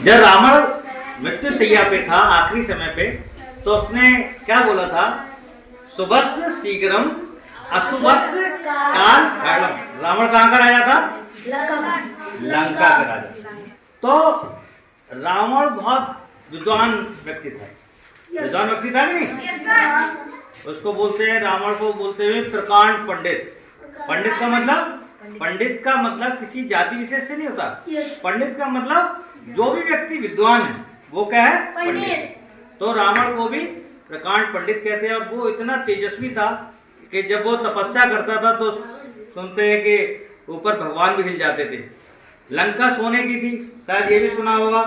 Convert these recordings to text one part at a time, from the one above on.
जब रावण मृत्यु शैया पे था आखिरी समय पे, तो उसने क्या बोला था? शुभस्य शीघ्रम अशुभस्य काल खड्गम। रावण कहाँ का राजा था? लंका का राजा। तो रावण बहुत विद्वान व्यक्ति था। विद्वान व्यक्ति था कि नहीं? उसको बोलते हैं, रावण को बोलते हुए प्रकांड पंडित। पंडित का मतलब किसी जाति विशेष से नहीं होता। पंडित का मतलब जो भी व्यक्ति विद्वान है वो क्या है? पंडित। तो रावण को भी प्रकांड पंडित कहते हैं। और वो इतना तेजस्वी था कि जब वो तपस्या करता था तो सुनते हैं कि ऊपर भगवान भी हिल जाते थे। लंका सोने की थी, शायद ये भी सुना होगा।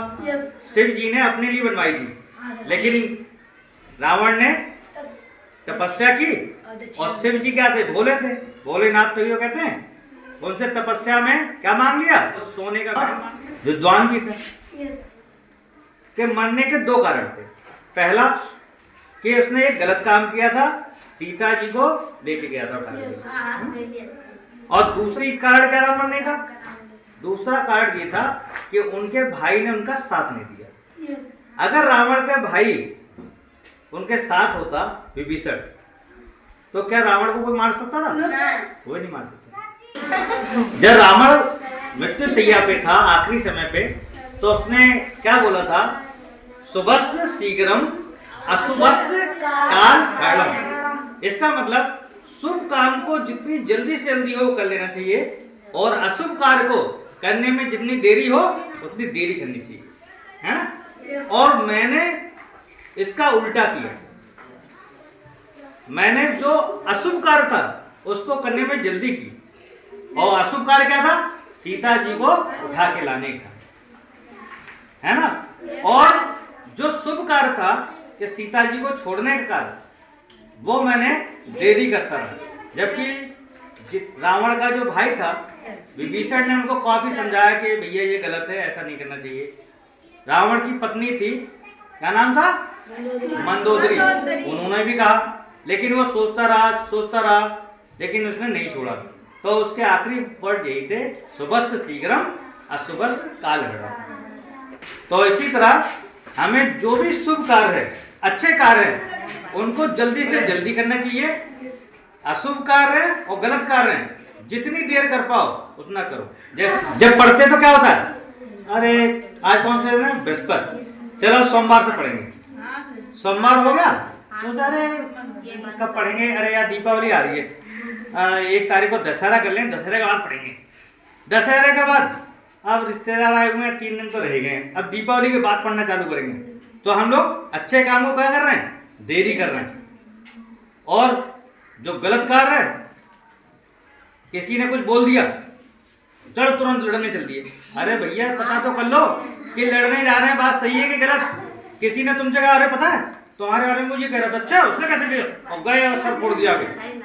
शिव जी ने अपने लिए बनवाई थी, लेकिन रावण ने तपस्या की और शिव जी क्या थे? भोले थे, भोलेनाथ तो ये कहते हैं। उनसे तपस्या में क्या मांग लिया? तो सोने का। विद्वान भी थे कि मरने के दो कारण थे। पहला कि उसने एक गलत काम किया था, सीता जी को लेके गया था और दूसरी कारण क्या था मरने का? दूसरा कारण ये था कि उनके भाई ने उनका साथ नहीं दिया। अगर रावण का भाई उनके साथ होता विभीषण, तो क्या रावण को कोई मार सकता था? कोई नहीं मार सकता। जब रावण मृत्यु शैया पे था आखिरी समय पे, तो उसने क्या बोला था? शुभस्य शीघ्रम अशुभस्य काल खड्गम। इसका मतलब शुभ काम को जितनी जल्दी से जल्दी हो कर लेना चाहिए और अशुभ कार्य को करने में जितनी देरी हो उतनी देरी करनी चाहिए, है ना? और मैंने इसका उल्टा किया। मैंने जो अशुभ कार्य था उसको करने में जल्दी की, और अशुभ कार्य क्या था? सीता जी को उठा के लाने का, है ना? और जो शुभ कार्य था कि सीता जी को छोड़ने का कार्य, वो मैंने देरी करता रहा। जबकि रावण का जो भाई था विभीषण ने उनको काफी समझाया कि भैया ये गलत है, ऐसा नहीं करना चाहिए। रावण की पत्नी थी, क्या नाम था? मंदोदरी। उन्होंने भी कहा, लेकिन वो सोचता रहा, लेकिन उसने नहीं छोड़ा। तो उसके आखिरी वर्ड यही थे, शुभस्य शीघ्रम अशुभस्य काल खड्गम। तो इसी तरह हमें जो भी शुभ कार्य है, अच्छे कार्य है, उनको जल्दी से जल्दी करना चाहिए। अशुभ कार्य और गलत कार्य जितनी देर कर पाओ उतना करो। जैसे जब पढ़ते तो क्या होता है? अरे आज कौन से दिन है? बृहस्पति, चलो सोमवार से पढ़ेंगे। सोमवार हो गया तो अरे कब पढ़ेंगे? अरे यार दीपावली आ रही है, 1 तारीख को दशहरा कर लें, दशहरे के बाद पढ़ेंगे। दशहरे के बाद अब रिश्तेदार आए हुए हैं, 3 दिन तो रह गए, अब दीपावली के बाद पढ़ना चालू करेंगे। तो हम लोग अच्छे काम को क्या कर रहे हैं? देरी कर रहे हैं। और जो गलत कार्य है, किसी ने कुछ बोल दिया, चलो तुरंत लड़ने चल दिए। अरे भैया पता तो कर लो कि लड़ने जा रहे हैं, बात सही है कि गलत? किसी ने तुमसे कहा अरे पता है तुम्हारे बारे में मुझे कह रहा था, अच्छा उसने कैसे किया? और गए और सर फोड़ दिया,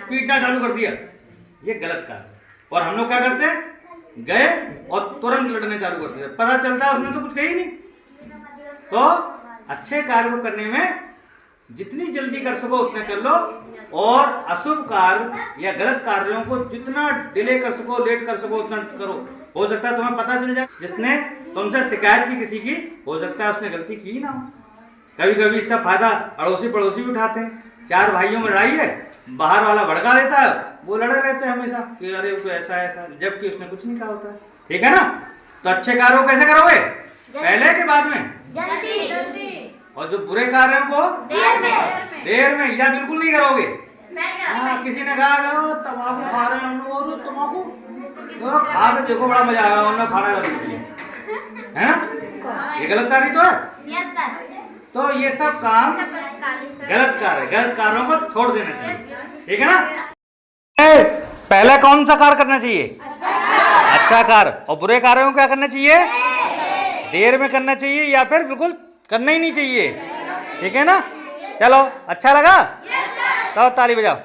पीटना चालू कर दिया। ये गलत कार्य। और हम लोग क्या करते हैं? गए और तुरंत लड़ने चालू करते हैं, पता चलता है उसने तो कुछ कही नहीं। तो अच्छे कार्य को करने में जितनी जल्दी कर सको उतना कर लो, और अशुभ कार्य या गलत कार्यों को जितना डिले कर सको, लेट कर सको उतना करो। हो सकता है तुम्हें पता चल जाए, जिसने तुमसे शिकायत की किसी की, हो सकता है उसने गलती की ना हो। कभी कभी इसका फायदा अड़ोसी पड़ोसी भी उठाते हैं। 4 भाइयों में लड़ाई है, बाहर वाला भड़का देता है, वो लड़े रहते हैं हमेशा कि अरे वो ऐसा ऐसा, जबकि उसने कुछ नहीं कहा होता है। ठीक है ना? तो अच्छे कार्यों को कैसे करोगे? पहले के बाद में जल्दी। और जो बुरे कार्यों को देर में या बिल्कुल नहीं करोगे। हाँ, किसी ने कहा तम्बाकू खा रहे हैं हम लोग, और तम्बाकू खा के देखो बड़ा मजा आएगा, उन्होंने खाना है ना? ये गलत कार्य तो है। तो ये सब काम गलत कार्य, गलत कार्यों को छोड़ देना चाहिए। ठीक है ना? पहले कौन सा कार्य करना चाहिए? अच्छा कार्य। और बुरे कार्यों को क्या करना चाहिए? देर में करना चाहिए या फिर बिल्कुल करना ही नहीं चाहिए। ठीक है ना? चलो, अच्छा लगा? तो ताली बजाओ।